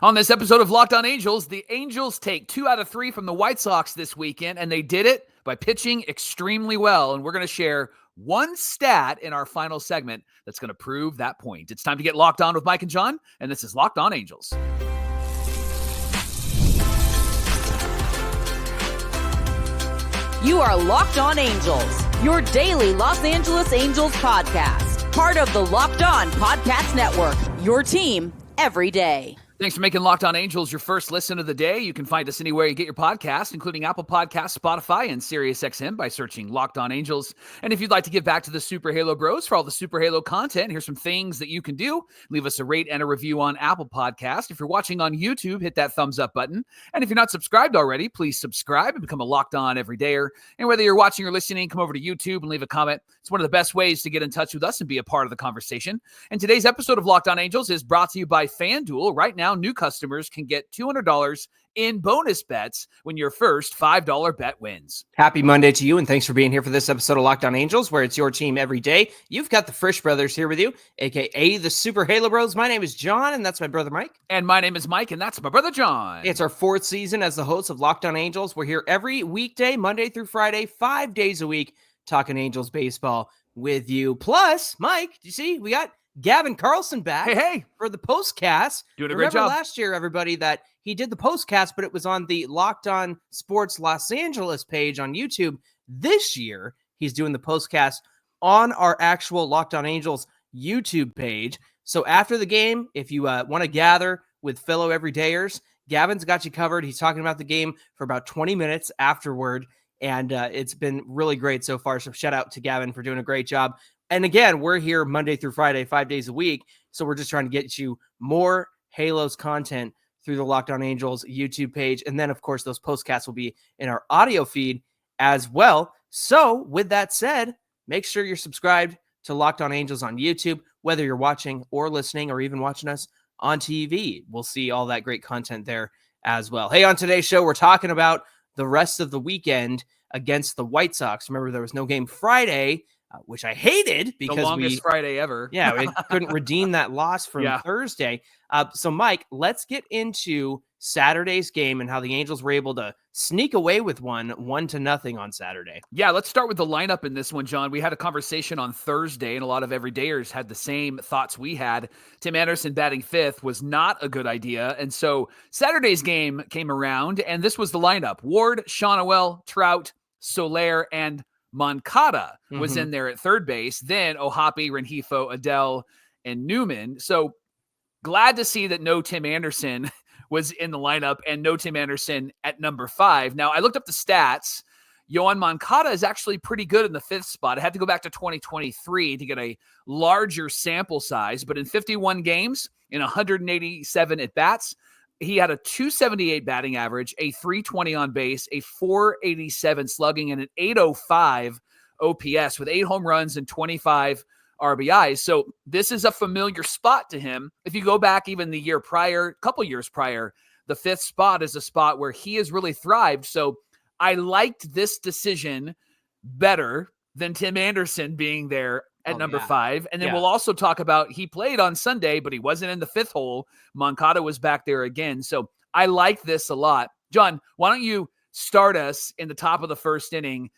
On this episode of Locked On Angels, the Angels take 2 out of 3 from the White Sox this weekend, and they did it by pitching extremely well. And we're going to share one stat in our final segment that's going to prove that point. It's time to get locked on with Mike and John, and this is Locked On Angels. You are Locked On Angels, your daily Los Angeles Angels podcast. Part of the Locked On Podcast Network, your team every day. Thanks for making Locked On Angels your first listen of the day. You can find us anywhere you get your podcast, including Apple Podcasts, Spotify, and SiriusXM by searching Locked On Angels. And if you'd like to give back to the Super Halo Bros for all the Super Halo content, here's some things that you can do. Leave us a rate and a review on Apple Podcasts. If you're watching on YouTube, hit that thumbs up button. And if you're not subscribed already, please subscribe and become a Locked On Everydayer. And whether you're watching or listening, come over to YouTube and leave a comment. It's one of the best ways to get in touch with us and be a part of the conversation. And today's episode of Locked On Angels is brought to you by FanDuel. Right now, new customers can get $200 in bonus bets when your first $5 bet wins. Happy Monday to you, and thanks for being here for this episode of Locked On Angels, where it's your team every day. You've got the Frisch Brothers here with you, a.k.a. the Super Halo Bros. My name is John, and that's my brother Mike. And my name is Mike, and that's my brother John. It's our 4th season as the hosts of Locked On Angels. We're here every weekday, Monday through Friday, 5 days a week, talking Angels baseball with you. Plus, Mike, do you see, we got Gavin Carlson back for the postcast. Doing a great job. Remember last year, everybody, that he did the postcast, but it was on the Locked On Sports Los Angeles page on YouTube. This year, he's doing the postcast on our actual Locked On Angels YouTube page. So after the game, if you want to gather with fellow everydayers, Gavin's got you covered. He's talking about the game for about 20 minutes afterward, and it's been really great so far. So shout out to Gavin for doing a great job. And again, we're here Monday through Friday, 5 days a week. So we're just trying to get you more Halos content through the Locked On Angels YouTube page. And then, of course, those postcasts will be in our audio feed as well. So with that said, make sure you're subscribed to Locked On Angels on YouTube, whether you're watching or listening or even watching us on TV. We'll see all that great content there as well. Hey, on today's show, we're talking about the rest of the weekend against the White Sox. Remember, there was no game Friday, which I hated because the longest Friday ever. Yeah, we couldn't redeem that loss from Thursday. So, Mike, let's get into Saturday's game and how the Angels were able to sneak away with 1-0 on Saturday. Yeah, let's start with the lineup in this one, John. We had a conversation on Thursday, and a lot of everydayers had the same thoughts we had. Tim Anderson batting 5th was not a good idea, and so Saturday's game came around, and this was the lineup. Ward, Shawnuel, Trout, Soler, and Moncada was in there at third base. Then Ohapi, Rengifo, Adele, and Newman. So glad to see that no Tim Anderson was in the lineup and no Tim Anderson at number 5. Now, I looked up the stats. Yoan Moncada is actually pretty good in the 5th spot. I had to go back to 2023 to get a larger sample size, but in 51 games, in 187 at-bats, he had a 278 batting average, a 320 on base, a 487 slugging, and an 805 OPS with 8 home runs and 25 RBIs. So this is a familiar spot to him. If you go back even the year prior, couple years prior, the 5th spot is a spot where he has really thrived. So I liked this decision better than Tim Anderson being there at number 5. And then we'll also talk about he played on Sunday, but he wasn't in the 5th hole. Moncada was back there again. So I like this a lot. John, why don't you start us in the top of the 1st inning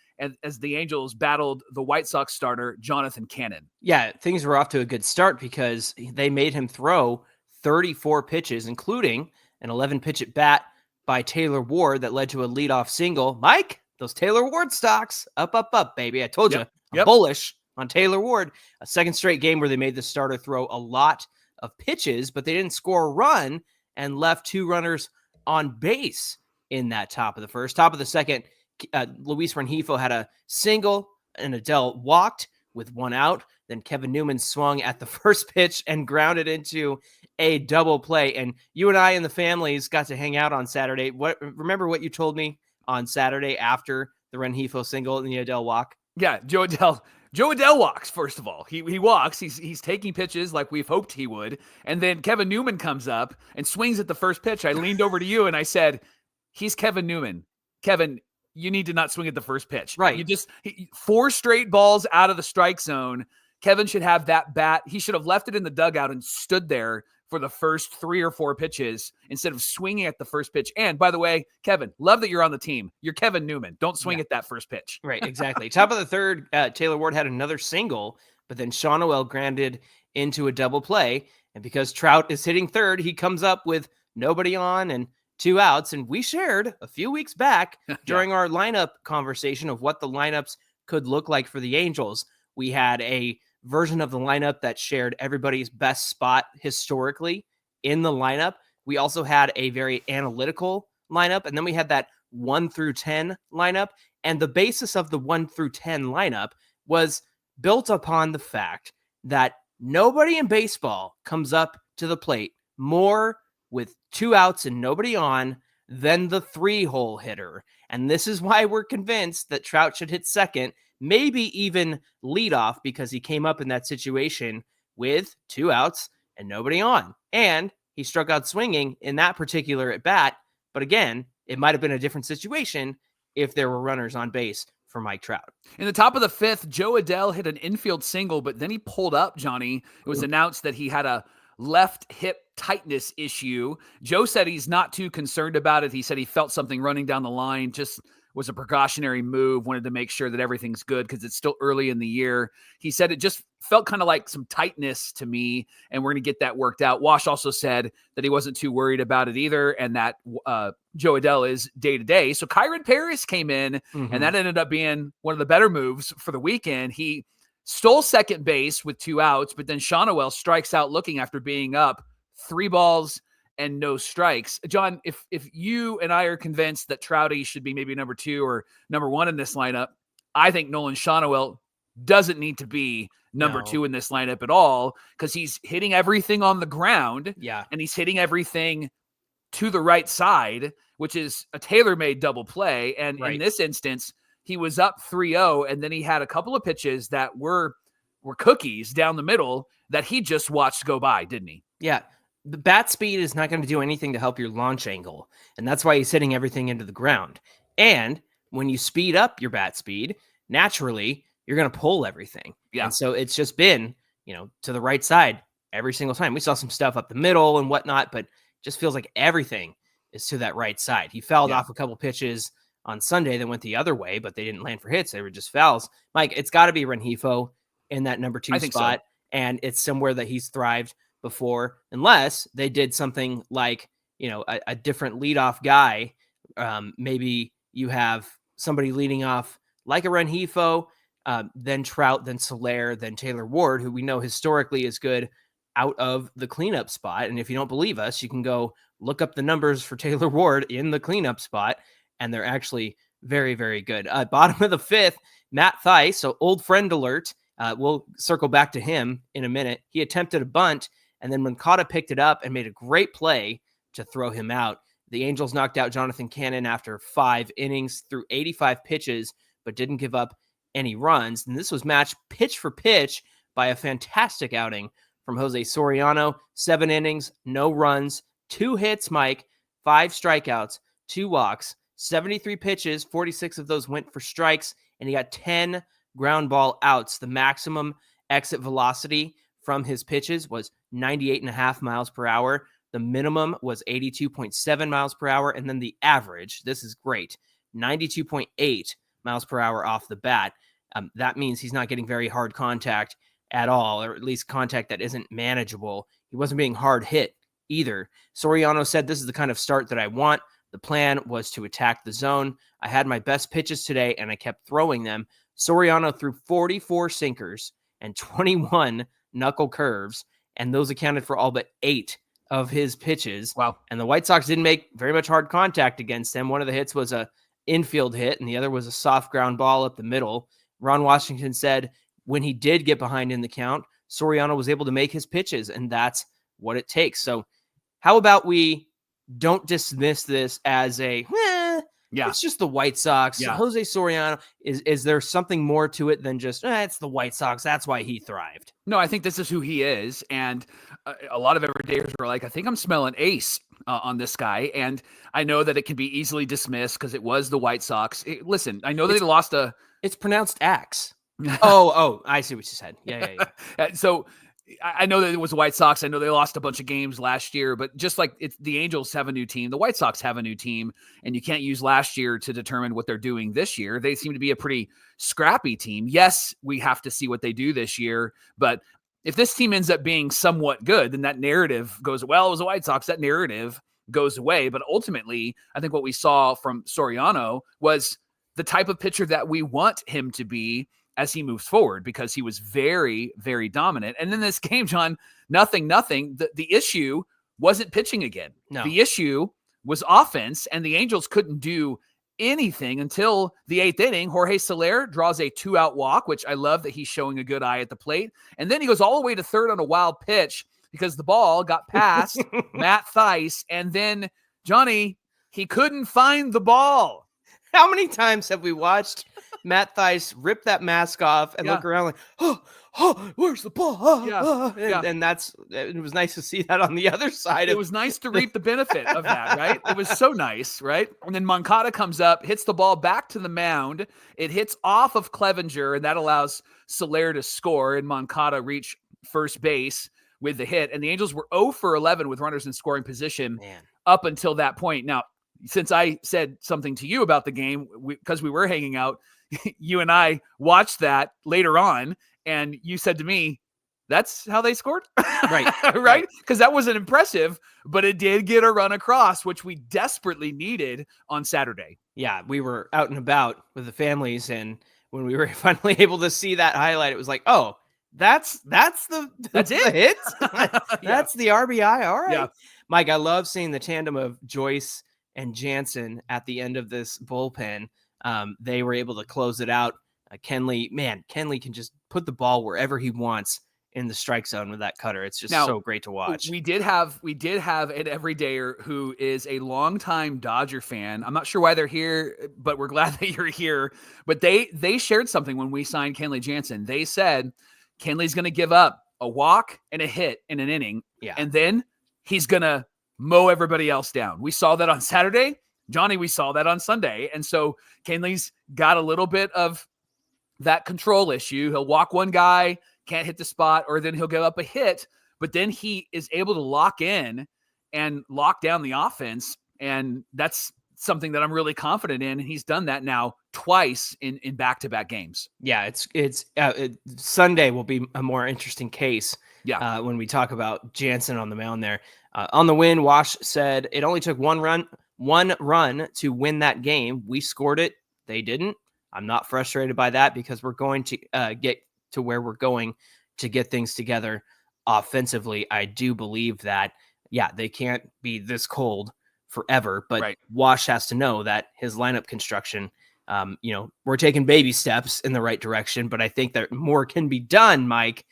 as the Angels battled the White Sox starter, Jonathan Cannon? Yeah, things were off to a good start because they made him throw 34 pitches, including an 11-pitch at bat by Taylor Ward that led to a leadoff single. Mike, those Taylor Ward stocks, up, baby. I told you, I'm bullish on Taylor Ward. A second straight game where they made the starter throw a lot of pitches, but they didn't score a run and left 2 runners on base in that top of the 1st. Top of the 2nd, Luis Rengifo had a single and Adele walked with 1 out. Then Kevin Newman swung at the 1st pitch and grounded into a double play. And you and I and the families got to hang out on Saturday. Remember what you told me on Saturday after the Rengifo single and the Adele walk? Yeah, Joe Adele walks, first of all. He walks. He's taking pitches like we've hoped he would. And then Kevin Newman comes up and swings at the 1st pitch. I leaned over to you and I said, he's Kevin Newman. Kevin, you need to not swing at the 1st pitch. Right. 4 straight balls out of the strike zone. Kevin should have that bat. He should have left it in the dugout and stood there for the first 3 or 4 pitches instead of swinging at the first pitch. And by the way, Kevin, love that you're on the team. You're Kevin Newman. Don't swing at that first pitch. Right, exactly. Top of the third, Taylor Ward had another single, but then Sean Noel grounded into a double play. And because Trout is hitting third, he comes up with nobody on and 2 outs. And we shared a few weeks back during our lineup conversation of what the lineups could look like for the Angels. We had a version of the lineup that shared everybody's best spot historically in the lineup. We also had a very analytical lineup, and then we had that 1 through 10 lineup. And the basis of the 1 through 10 lineup was built upon the fact that nobody in baseball comes up to the plate more with 2 outs and nobody on than the 3-hole hitter. And this is why we're convinced that Trout should hit second, maybe even lead off, because he came up in that situation with 2 outs and nobody on. And he struck out swinging in that particular at bat. But again, it might have been a different situation if there were runners on base for Mike Trout. In the top of the 5th, Joe Adell hit an infield single, but then he pulled up, Johnny. It was announced that he had a left hip tightness issue. Joe said he's not too concerned about it. He said he felt something running down the line, just was a precautionary move, wanted to make sure that everything's good because it's still early in the year. He said it just felt kind of like some tightness to me, and we're going to get that worked out. Wash also said that he wasn't too worried about it either, and that Joe Adell is day-to-day. So Kyren Paris came in, and that ended up being one of the better moves for the weekend. He stole second base with 2 outs, but then Sean Noel strikes out looking after being up 3 balls and no strikes. John, if you and I are convinced that Trouty should be maybe number 2 or number 1 in this lineup, I think Nolan Shawnoel doesn't need to be number 2 in this lineup at all, because he's hitting everything on the ground. Yeah. And he's hitting everything to the right side, which is a tailor-made double play. And in this instance, he was up 3-0, and then he had a couple of pitches that were cookies down the middle that he just watched go by, didn't he? Yeah. The bat speed is not going to do anything to help your launch angle, and that's why he's hitting everything into the ground. And when you speed up your bat speed, naturally, you're going to pull everything. Yeah. And so it's just been, to the right side every single time. We saw some stuff up the middle and whatnot, but just feels like everything is to that right side. He fouled off a couple pitches on Sunday that went the other way, but they didn't land for hits. They were just fouls. Mike, it's got to be Rengifo in that number 2 spot, and it's somewhere that he's thrived before, unless they did something like, a different leadoff guy. Maybe you have somebody leading off like a Rengifo, then Trout, then Soler, then Taylor Ward, who we know historically is good out of the cleanup spot. And if you don't believe us, you can go look up the numbers for Taylor Ward in the cleanup spot, and they're actually very, very good. Bottom of the 5th, Matt Thaiss, so old friend alert. We'll circle back to him in a minute. He attempted a bunt, and then Moncada picked it up and made a great play to throw him out. The Angels knocked out Jonathan Cannon after 5 innings through 85 pitches, but didn't give up any runs. And this was matched pitch for pitch by a fantastic outing from José Soriano. 7 innings, no runs, 2 hits, Mike, 5 strikeouts, 2 walks, 73 pitches, 46 of those went for strikes, and he got 10 ground ball outs. The maximum exit velocity from his pitches was 98.5 miles per hour. The minimum was 82.7 miles per hour. And then the average, this is great, 92.8 miles per hour off the bat. That means he's not getting very hard contact at all, or at least contact that isn't manageable. He wasn't being hard hit either. Soriano said, "This is the kind of start that I want. The plan was to attack the zone. I had my best pitches today, and I kept throwing them." Soriano threw 44 sinkers and 21 knuckle curves, and those accounted for all but 8 of his pitches. Wow. And the White Sox didn't make very much hard contact against him. One of the hits was a infield hit, and the other was a soft ground ball up the middle. Ron Washington said when he did get behind in the count, Soriano was able to make his pitches, and that's what it takes. So how about we don't dismiss this as it's just the White Sox. Yeah. José Soriano, is there something more to it than just, it's the White Sox, that's why he thrived? No, I think this is who he is. And a lot of everydayers were like, I think I'm smelling ace on this guy. And I know that it can be easily dismissed because it was the White Sox. Listen, I know they lost It's pronounced axe. Oh, I see what you said. Yeah. So I know that it was the White Sox. I know they lost a bunch of games last year, but just like the Angels have a new team, the White Sox have a new team, and you can't use last year to determine what they're doing this year. They seem to be a pretty scrappy team. Yes, we have to see what they do this year, but if this team ends up being somewhat good, then that narrative goes, well, it was the White Sox. That narrative goes away. But ultimately, I think what we saw from Soriano was the type of pitcher that we want him to be as he moves forward, because he was very, very dominant. And in this game, John, nothing. The issue wasn't pitching again. No. The issue was offense, and the Angels couldn't do anything until the 8th inning. Jorge Soler draws a 2-out walk, which I love that he's showing a good eye at the plate. And then he goes all the way to third on a wild pitch because the ball got past Matt Thaiss. And then, Johnny, he couldn't find the ball. How many times have we watched Matt Thaiss rip that mask off and look around like, where's the ball? And it was nice to see that on the other side. It was nice to reap the benefit of that, right? It was so nice, right? And then Moncada comes up, hits the ball back to the mound. It hits off of Clevenger, and that allows Soler to score, and Moncada reach first base with the hit. And the Angels were 0 for 11 with runners in scoring position up until that point. Now, since I said something to you about the game, because we were hanging out, you and I watched that later on, and you said to me, that's how they scored? Right. Right? Because that wasn't impressive, but it did get a run across, which we desperately needed on Saturday. Yeah, we were out and about with the families, and when we were finally able to see that highlight, it was like, oh, that's it. The hit? That's the RBI. All right. Yeah. Mike, I love seeing the tandem of Joyce and Jansen at the end of this bullpen. They were able to close it out. Kenley can just put the ball wherever he wants in the strike zone with that cutter. It's just so great to watch. We did have an everydayer who is a longtime Dodger fan. I'm not sure why they're here, but we're glad that you're here. But they shared something when we signed Kenley Jansen. They said Kenley's going to give up a walk and a hit in an inning, and then he's going to mow everybody else down. We saw that on Saturday. Johnny, we saw that on Sunday. And so Kenley's got a little bit of that control issue. He'll walk one guy, can't hit the spot, or then he'll give up a hit, but then he is able to lock in and lock down the offense. And that's something that I'm really confident in. And he's done that now twice in back-to-back games. Yeah, Sunday will be a more interesting case. When we talk about Jansen on the mound there. On the win, Wash said it only took one run to win that game. We scored it. They didn't. I'm not frustrated by that because we're going to get to where we're going to get things together offensively. I do believe that, they can't be this cold forever, but Wash has to know that his lineup construction, we're taking baby steps in the right direction, but I think that more can be done, Mike,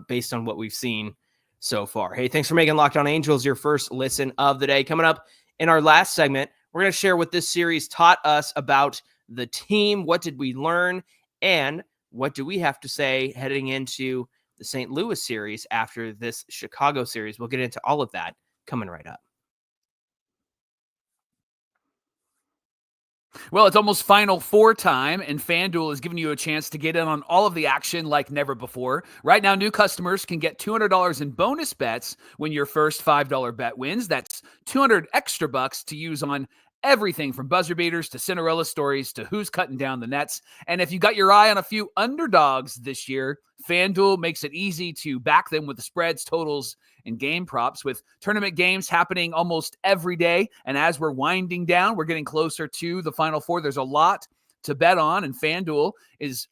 based on what we've seen so far. Hey, thanks for making Locked On Angels your first listen of the day. Coming up in our last segment, we're going to share what this series taught us about the team. What did we learn? And what do we have to say heading into the St. Louis series after this Chicago series? We'll get into all of that coming right up. Well, it's almost Final Four time, and FanDuel is giving you a chance to get in on all of the action like never before. Right now, new customers can get $200 in bonus bets when your first $5 bet wins. That's $200 extra bucks to use on everything from buzzer beaters to Cinderella stories to who's cutting down the nets. And if you got your eye on a few underdogs this year, FanDuel makes it easy to back them with the spreads, totals, and game props with tournament games happening almost every day. And as we're winding down, we're getting closer to the Final Four. There's a lot to bet on, and FanDuel is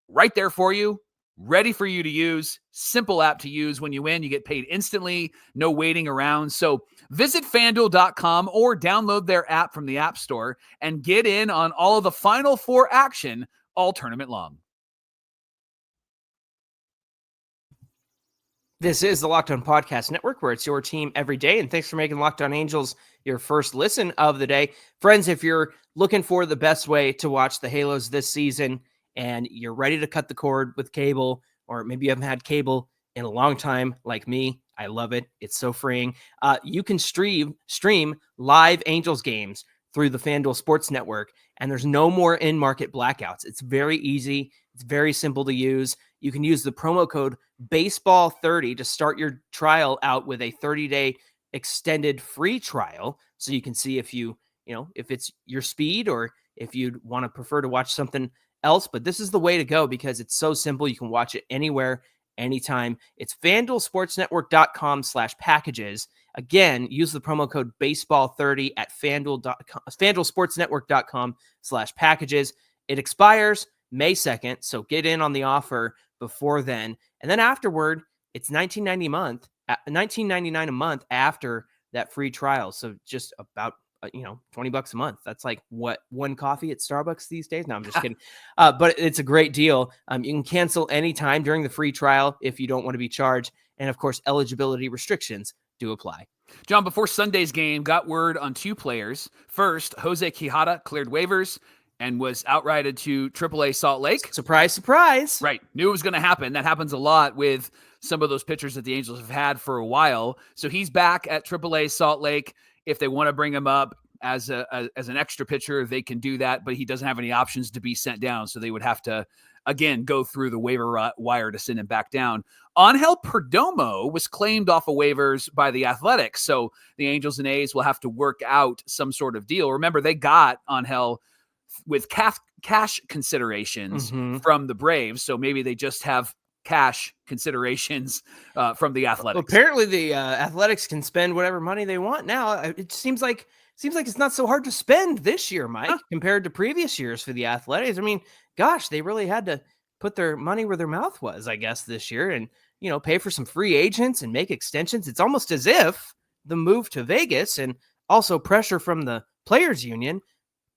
right there for you, ready for you to use. Simple app to use. When you win, you get paid instantly, no waiting around. So visit FanDuel.com or download their app from the App Store and get in on all of the Final Four action all tournament long. This is the Locked On Podcast Network, where it's your team every day. And thanks for making Locked On Angels your first listen of the day. Friends, if you're looking for the best way to watch the Halos this season and you're ready to cut the cord with cable, or maybe you haven't had cable in a long time like me, I love it. It's so freeing. You can stream live Angels games through the FanDuel Sports Network, and there's no more in-market blackouts. It's very easy, It's very simple to use. You can use the promo code baseball30 to start your trial out with a 30-day extended free trial. So you can see if if it's your speed or if you'd want to prefer to watch something else. But this is the way to go because it's so simple. You can watch it anywhere, anytime. It's FanDuelSportsNetwork.com/packages. Again, use the promo code baseball30 at FanDuelSportsNetwork.com/packages. It expires May 2nd, so get in on the offer before then. And then afterward, it's $19.99 a month after that free trial. So just about $20 a month. That's like what, one coffee at Starbucks these days? No, I'm just kidding. But it's a great deal. You can cancel anytime during the free trial if you don't want to be charged. And of course, eligibility restrictions do apply. John, before Sunday's game, got word on 2 players. First, José Quijada cleared waivers and was outrighted to AAA Salt Lake. Surprise, surprise. Right. Knew it was going to happen. That happens a lot with some of those pitchers that the Angels have had for a while. So he's back at AAA Salt Lake. If they want to bring him up as an extra pitcher, they can do that, but he doesn't have any options to be sent down. So they would have to, again, go through the waiver wire to send him back down. Angel Perdomo was claimed off of waivers by the Athletics. So the Angels and A's will have to work out some sort of deal. Remember, they got Angel with cash considerations from the Braves. So maybe they just have cash considerations from the Athletics. Well, apparently the Athletics can spend whatever money they want now. It seems like it's not so hard to spend this year, Mike, compared to previous years for the Athletics. I mean, gosh, they really had to put their money where their mouth was, I guess, this year and, pay for some free agents and make extensions. It's almost as if the move to Vegas and also pressure from the players union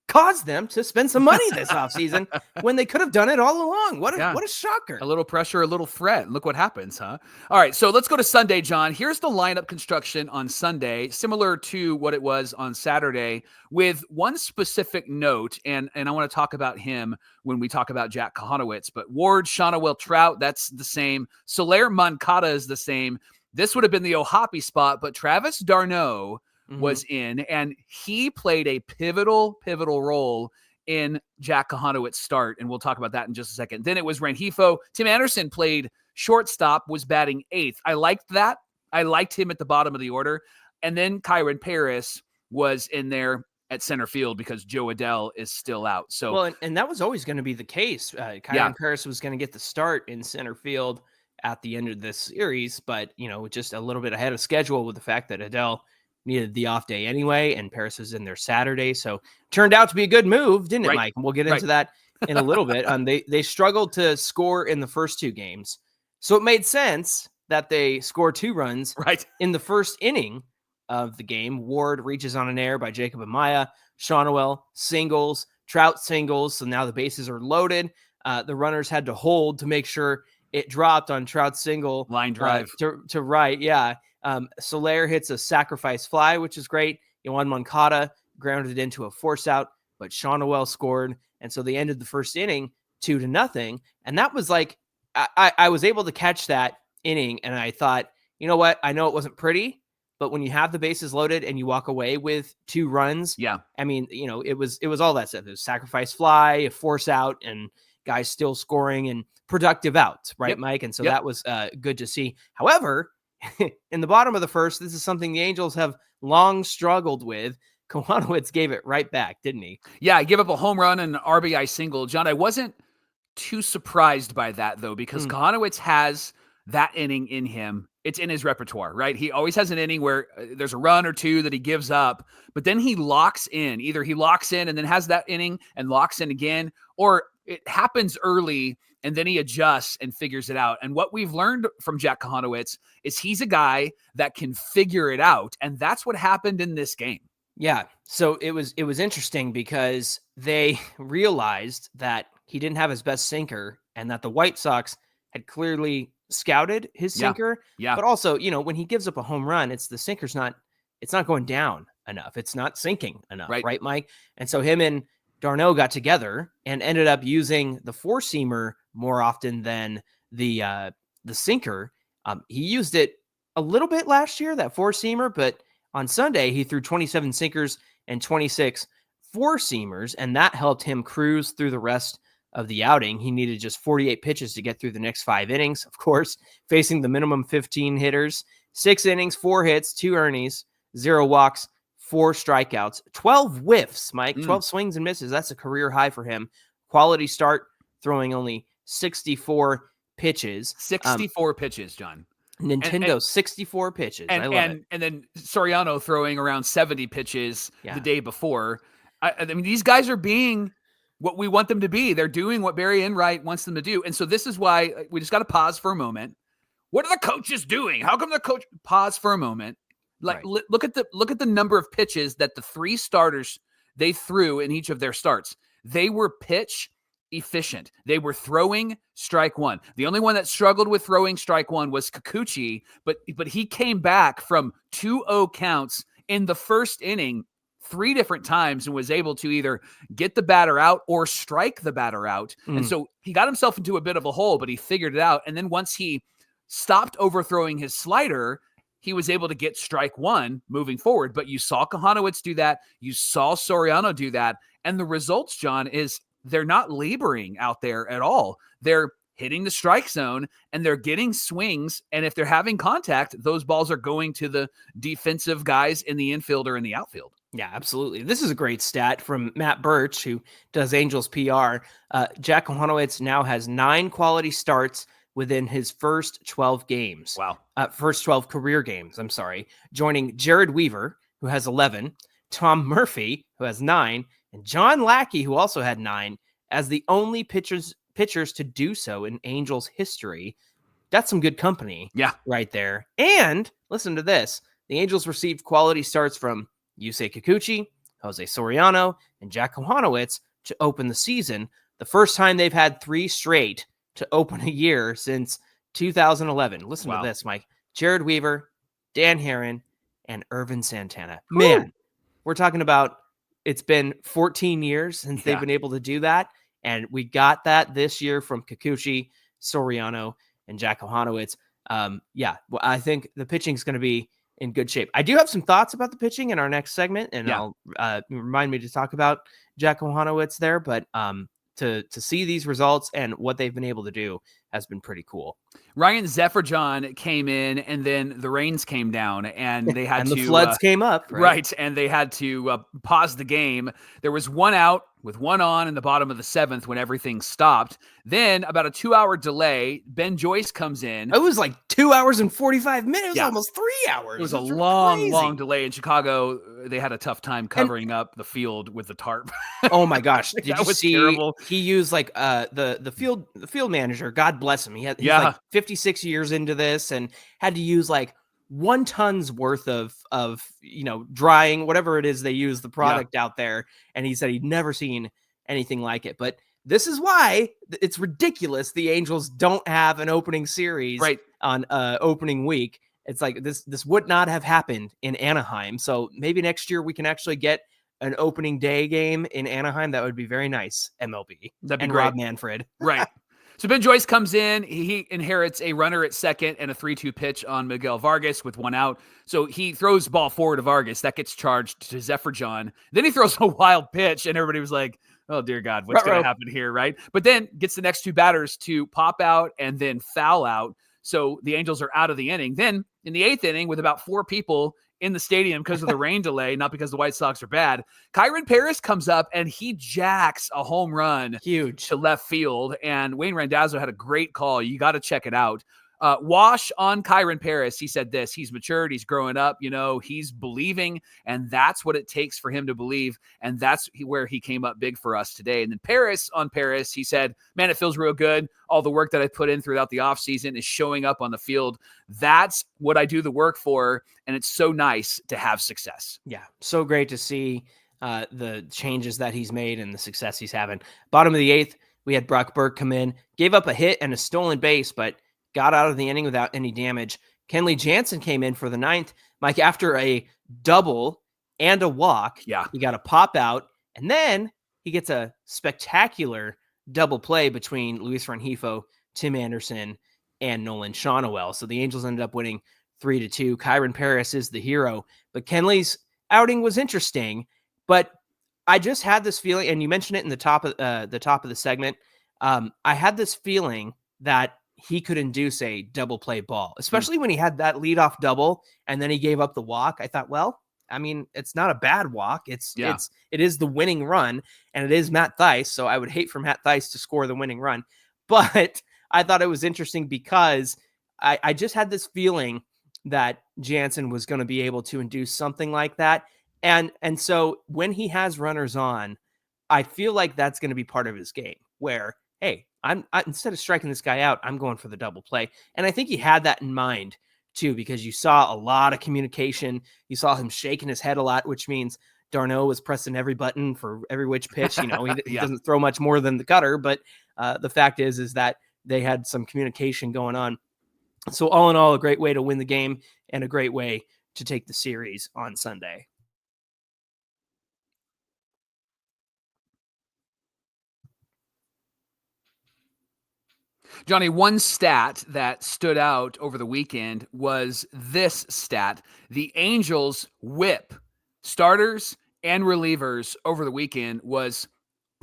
caused them to spend some money this offseason when they could have done it all along. What a shocker. A little pressure, a little threat. Look what happens, huh? All right, so let's go to Sunday, John. Here's the lineup construction on Sunday, similar to what it was on Saturday, with one specific note, and I want to talk about him when we talk about Jack Kochanowicz, but Ward, Shonawell, Trout, that's the same. Soler, Moncada is the same. This would have been the Ohapi spot, but Travis d'Arnaud was in, and he played a pivotal role in Jack Kochanowicz's start, and we'll talk about that in just a second. Then it was Rengifo. Tim Anderson played shortstop, was batting 8th. I liked that. I liked him at the bottom of the order. And then Kyren Paris was in there at center field because Joe Adell is still out. So, well, and that was always going to be the case. Kyren Paris was going to get the start in center field at the end of this series, but just a little bit ahead of schedule with the fact that Adell needed the off day anyway, and Paris was in there Saturday. So turned out to be a good move, didn't it, Mike? And we'll get into that in a little bit. They struggled to score in the first 2 games. So it made sense that they score 2 runs in the first inning of the game. Ward reaches on an error by Jacob Amaya. Shonawell singles, Trout singles. So now the bases are loaded. The runners had to hold to make sure it dropped on Trout's single. Line drive. To right, yeah. Soler hits a sacrifice fly, which is great. Yohan Moncada grounded into a force out, but Shonawell scored. And so they ended the first inning 2-0. And that was like, I was able to catch that inning. And I thought, you know what? I know it wasn't pretty, but when you have the bases loaded and you walk away with 2 runs, I mean, it was all that stuff. It was sacrifice fly, a force out, and guys still scoring and productive outs, right, Mike? And so that was good to see. However, in the bottom of the first, this is something the Angels have long struggled with. Kochanowicz gave it right back, didn't he? Yeah, he gave up a home run and an RBI single. John, I wasn't too surprised by that, though, because Kochanowicz has that inning in him. It's in his repertoire, right? He always has an inning where there's a run or 2 that he gives up, but then he locks in. Either he locks in and then has that inning and locks in again, or it happens early and then he adjusts and figures it out. And what we've learned from Jack Kochanowicz is he's a guy that can figure it out. And that's what happened in this game. Yeah. So it was interesting because they realized that he didn't have his best sinker and that the White Sox had clearly scouted his sinker. Yeah. But also, when he gives up a home run, it's the sinker's not going down enough. It's not sinking enough. Right, Mike? And so him and d'Arnaud got together and ended up using the 4-seamer more often than the sinker. He used it a little bit last year, that 4-seamer, but on Sunday he threw 27 sinkers and 26 4-seamers, and that helped him cruise through the rest of the outing. He needed just 48 pitches to get through the next 5 innings, of course, facing the minimum 15 hitters. 6 innings, 4 hits, 2 earnings, 0 walks, 4 strikeouts, 12 whiffs, Mike, 12 swings and misses. That's a career high for him. Quality start, throwing only 64 pitches. 64 pitches, John. Nintendo, 64 pitches. I love it. And then Soriano throwing around 70 pitches the day before. I mean, these guys are being what we want them to be. They're doing what Barry Enright wants them to do. And so this is why we just got to pause for a moment. What are the coaches doing? How come the coach pause for a moment? Like, look at the number of pitches that the 3 starters they threw in each of their starts. They were pitch efficient. They were throwing strike one. The only one that struggled with throwing strike one was Kikuchi, but he came back from 2-0 counts in the first inning 3 different times and was able to either get the batter out or strike the batter out. And so he got himself into a bit of a hole, but he figured it out. And then once he stopped overthrowing his slider, he was able to get strike one moving forward. But you saw Kochanowicz do that. You saw Soriano do that. And the results, John, is they're not laboring out there at all. They're hitting the strike zone and they're getting swings. And if they're having contact, those balls are going to the defensive guys in the infield or in the outfield. Yeah, absolutely. This is a great stat from Matt Birch, who does Angels PR. Jack Kochanowicz now has 9 quality starts within his first 12 games. Wow. First 12 career games, I'm sorry. Joining Jared Weaver, who has 11, Tom Murphy, who has 9, and John Lackey, who also had 9, as the only pitchers to do so in Angels history. That's some good company. Yeah. Right there. And listen to this. The Angels received quality starts from Yusei Kikuchi, Jose Soriano, and Jack Kochanowicz to open the season. The first time they've had 3 straight to open a year since 2011. Listen to this, Mike. Jared Weaver, Dan Herron, and Irvin Santana. Man, we're talking about it's been 14 years since they've been able to do that. And we got that this year from Kikuchi, Soriano, and Jack Kochanowicz. I think the pitching is going to be in good shape. I do have some thoughts about the pitching in our next segment, and I'll remind me to talk about Jack Kochanowicz there. But to see these results and what they've been able to do has been pretty cool. Ryan Zefferjon came in, and then the rains came down, and they had and to the floods came up, right? And they had to pause the game. There was 1 out with 1 on in the bottom of the 7th when everything stopped. Then about a 2-hour delay, Ben Joyce comes in. It was like 2 hours and 45 minutes. It was almost 3 hours. It was a long delay in Chicago. They had a tough time covering up the field with the tarp. Oh my gosh! Did you see? Terrible. He used like the field manager. God bless him. He's like 56 years into this and had to use like 1 ton's worth of drying, whatever it is they use the product out there. And he said he'd never seen anything like it. But this is why it's ridiculous the Angels don't have an opening series on opening week. It's like this would not have happened in Anaheim. So maybe next year we can actually get an opening day game in Anaheim. That would be very nice, MLB. That'd be and great. Rob Manfred. Right. So Ben Joyce comes in. He inherits a runner at second and a 3-2 pitch on Miguel Vargas with 1 out. So he throws the ball forward to Vargas. That gets charged to Zefferjon. Then he throws a wild pitch, and everybody was like, oh, dear God, what's going to happen here, right? But then gets the next 2 batters to pop out and then foul out. So the Angels are out of the inning. Then in the 8th inning, with about 4 people in the stadium because of the rain delay, not because the White Sox are bad, Kyren Paris comes up and he jacks a home run to left field. And Wayne Randazzo had a great call. You got to check it out. Wash on Kyren Paris. He said this: he's matured. He's growing up. He's believing, and that's what it takes for him to believe. And that's where he came up big for us today. And then Paris, he said, man, it feels real good. All the work that I put in throughout the offseason is showing up on the field. That's what I do the work for. And it's so nice to have success. Yeah. So great to see the changes that he's made and the success he's having. Bottom of the 8th, we had Brock Burke come in, gave up a hit and a stolen base, but got out of the inning without any damage. Kenley Jansen came in for the 9th. Mike, after a double and a walk, he got a pop out, and then he gets a spectacular double play between Luis Rengifo, Tim Anderson, and Nolan Shawnoel. So the Angels ended up winning 3-2. Kyren Paris is the hero, but Kenley's outing was interesting. But I just had this feeling, and you mentioned it in the top of the segment. I had this feeling that he could induce a double play ball, especially when he had that leadoff double and then he gave up the walk. I thought, well, I mean, it's not a bad walk. It is the winning run, and it is Matt Thaiss. So I would hate for Matt Thaiss to score the winning run, but I thought it was interesting because I just had this feeling that Jansen was going to be able to induce something like that. And so when he has runners on, I feel like that's going to be part of his game where, hey, instead of striking this guy out, I'm going for the double play. And I think he had that in mind too, because you saw a lot of communication. You saw him shaking his head a lot, which means d'Arnaud was pressing every button for every which pitch. He doesn't throw much more than the cutter, but the fact is that they had some communication going on. So all in all, a great way to win the game and a great way to take the series on Sunday. Johnny, one stat that stood out over the weekend was this stat. The Angels' whip, starters and relievers over the weekend, was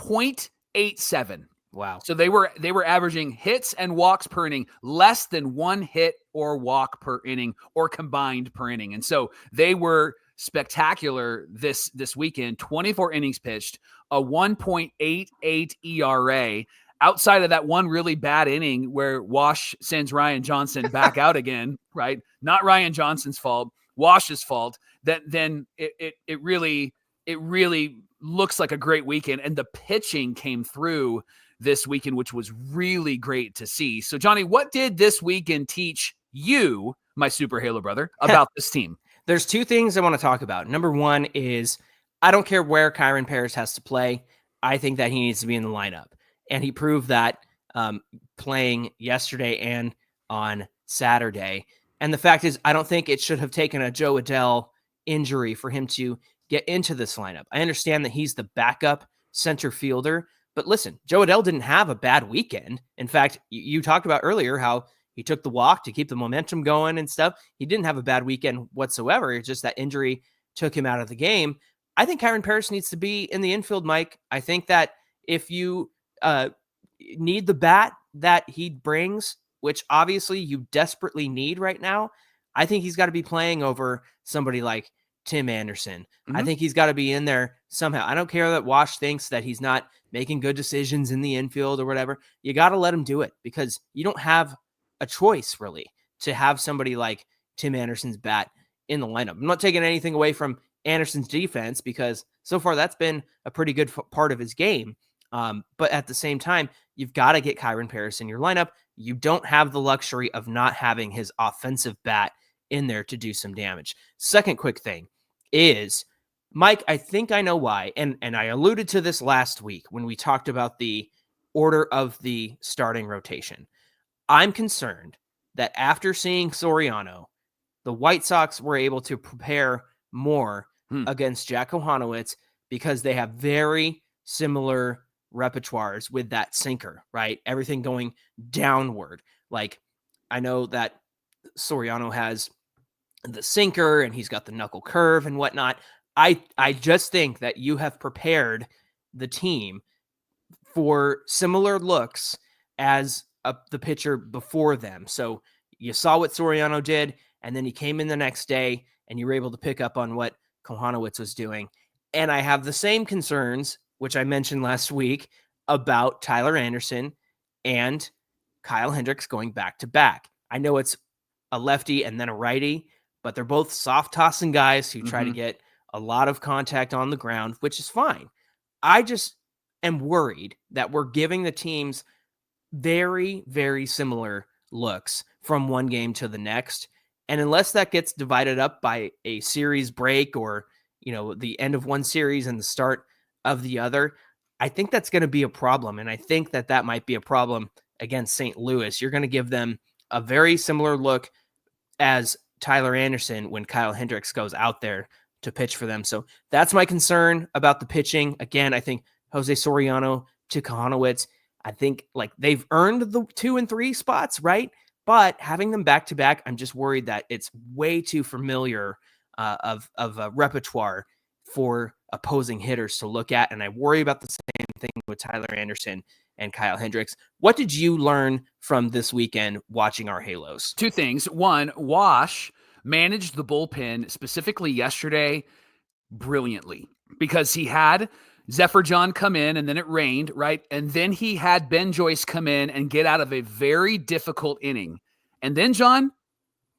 0.87. Wow. So they were averaging hits and walks per inning, less than one hit or walk per inning or combined per inning. And so they were spectacular this weekend. 24 innings pitched, a 1.88 ERA. Outside of that one really bad inning where Wash sends Ryan Johnson back out again, right? Not Ryan Johnson's fault, Wash's fault. Then it really looks like a great weekend, and the pitching came through this weekend, which was really great to see. So, Johnny, what did this weekend teach you, my Super Halo brother, about this team? There's two things I want to talk about. Number one is I don't care where Kyren Paris has to play. I think that he needs to be in the lineup. And he proved that playing yesterday and on Saturday. And the fact is, I don't think it should have taken a Joe Adell injury for him to get into this lineup. I understand that he's the backup center fielder, but listen, Joe Adell didn't have a bad weekend. In fact, you talked about earlier how he took the walk to keep the momentum going and stuff. He didn't have a bad weekend whatsoever. It's just that injury took him out of the game. I think Kyren Paris needs to be in the infield, Mike. I think that if you need the bat that he brings, which obviously you desperately need right now, I think he's got to be playing over somebody like Tim Anderson. I think he's got to be in there somehow. I don't care that Wash thinks that he's not making good decisions in the infield or whatever. You got to let him do it because you don't have a choice really to have somebody like Tim Anderson's bat in the lineup. I'm not taking anything away from Anderson's defense because so far that's been a pretty good part of his game. But at the same time, you've got to get Kyren Paris in your lineup. You don't have the luxury of not having his offensive bat in there to do some damage. Second quick thing is, Mike, I think I know why. And I alluded to this last week when we talked about the order of the starting rotation. I'm concerned that after seeing Soriano, the White Sox were able to prepare more against Jack Kochanowicz because they have very similar repertoires with that sinker, right? Everything going downward. Like, I know that Soriano has the sinker and he's got the knuckle curve and whatnot. I just think that you have prepared the team for similar looks as the pitcher before them. So you saw what Soriano did, and then he came in the next day and you were able to pick up on what Kochanowicz was doing. And I have the same concerns, which I mentioned last week, about Tyler Anderson and Kyle Hendricks going back to back. I know it's a lefty and then a righty, but they're both soft tossing guys who try to get a lot of contact on the ground, which is fine. I just am worried that we're giving the teams very, very similar looks from one game to the next. And unless that gets divided up by a series break or, the end of one series and the start of the other, I think that's going to be a problem. And I think that might be a problem against St. Louis. You're going to give them a very similar look as Tyler Anderson when Kyle Hendricks goes out there to pitch for them. So that's my concern about the pitching. Again, I think Jose Soriano to Kochanowicz, I think they've earned the 2 and 3 spots, right? But having them back to back, I'm just worried that it's way too familiar of a repertoire for opposing hitters to look at. And I worry about the same thing with Tyler Anderson and Kyle Hendricks. What did you learn from this weekend watching our Halos? Two things. One, Wash managed the bullpen specifically yesterday brilliantly because he had Zephyr John come in and then it rained, right? And then he had Ben Joyce come in and get out of a very difficult inning. And then, John,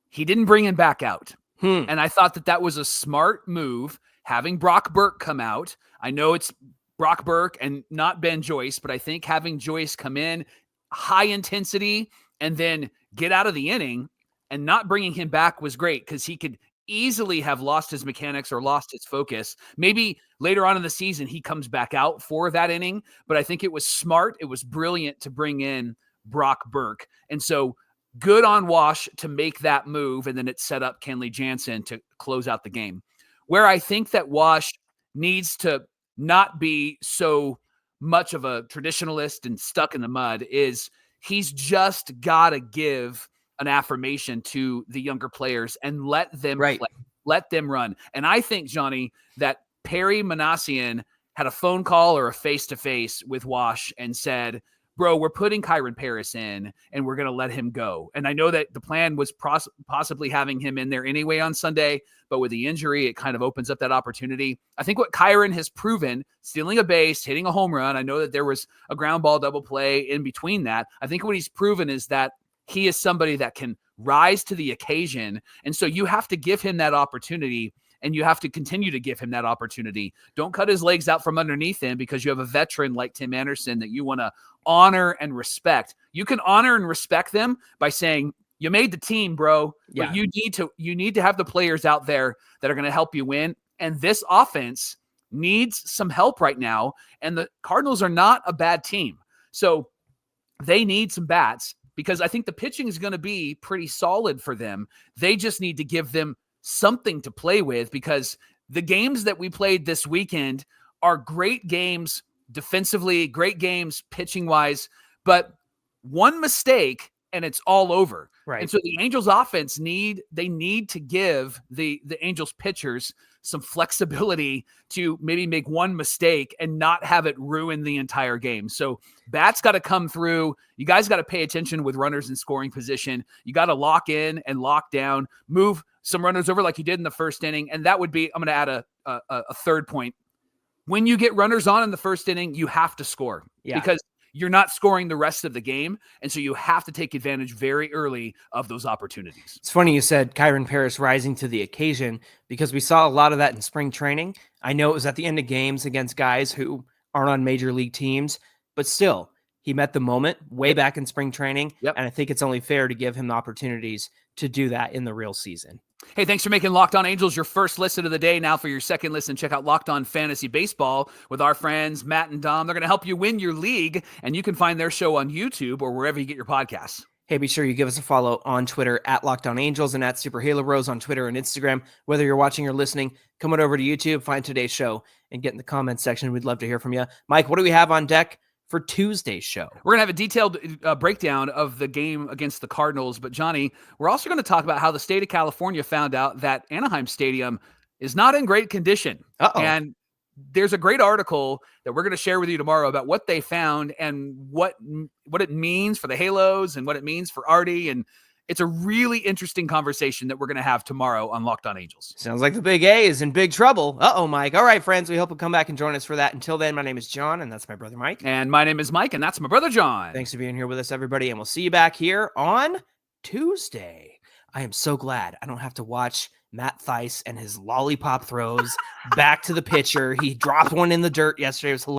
he didn't bring him back out. And I thought that was a smart move, having Brock Burke come out. I know it's Brock Burke and not Ben Joyce, but I think having Joyce come in, high intensity, and then get out of the inning and not bringing him back was great because he could easily have lost his mechanics or lost his focus. Maybe later on in the season, he comes back out for that inning, but I think it was smart. It was brilliant to bring in Brock Burke. And so good on Wash to make that move. And then it set up Kenley Jansen to close out the game. Where I think that Wash needs to not be so much of a traditionalist and stuck in the mud is he's just got to give an affirmation to the younger players and let them play, let them run. And I think, Johnny, that Perry Manassian had a phone call or a face-to-face with Wash and said, bro, we're putting Kyren Paris in and we're going to let him go. And I know that the plan was possibly having him in there anyway on Sunday, but with the injury, it kind of opens up that opportunity. I think what Kyren has proven, stealing a base, hitting a home run, I know that there was a ground ball double play in between that. I think what he's proven is that he is somebody that can rise to the occasion. And so you have to give him that opportunity and you have to continue to give him that opportunity. Don't cut his legs out from underneath him because you have a veteran like Tim Anderson that you want to honor and respect. You can honor and respect them by saying, you made the team, bro, but you need to have the players out there that are going to help you win. And this offense needs some help right now. And the Cardinals are not a bad team. So they need some bats. Because I think the pitching is going to be pretty solid for them. They just need to give them something to play with because the games that we played this weekend are great games defensively, great games pitching-wise, but one mistake and it's all over. Right. And so the Angels offense need to give the Angels pitchers some flexibility to maybe make one mistake and not have it ruin the entire game. So bats got to come through. You guys got to pay attention with runners in scoring position. You got to lock in and lock down, move some runners over like you did in the first inning. And that would be, I'm going to add a third point. When you get runners on in the first inning, you have to score because you're not scoring the rest of the game. And so you have to take advantage very early of those opportunities. It's funny you said Kyren Paris rising to the occasion because we saw a lot of that in spring training. I know it was at the end of games against guys who aren't on major league teams, but still he met the moment way back in spring training. And I think it's only fair to give him the opportunities to do that in the real season. Hey, thanks for making Locked On Angels your first listen of the day. Now for your second listen, check out Locked On Fantasy Baseball with our friends Matt and Dom. They're going to help you win your league, and you can find their show on YouTube or wherever you get your podcasts. Hey, be sure you give us a follow on Twitter at Locked On Angels and at Super Halo Bros on Twitter and Instagram. Whether you're watching or listening, come on over to YouTube, find today's show, and get in the comments section. We'd love to hear from you. Mike, what do we have on deck for Tuesday's show? We're going to have a detailed breakdown of the game against the Cardinals. But, Johnny, we're also going to talk about how the state of California found out that Anaheim Stadium is not in great condition. And there's a great article that we're going to share with you tomorrow about what they found and what it means for the Halos and what it means for Artie. And it's a really interesting conversation that we're going to have tomorrow on Locked On Angels. Sounds like the Big A is in big trouble. Mike. All right, friends, we hope you'll come back and join us for that. Until then, my name is John, and that's my brother Mike. And my name is Mike, and that's my brother John. Thanks for being here with us, everybody, and we'll see you back here on Tuesday. I am so glad I don't have to watch Matt Theis and his lollipop throws back to the pitcher. He dropped one in the dirt yesterday. It was hilarious.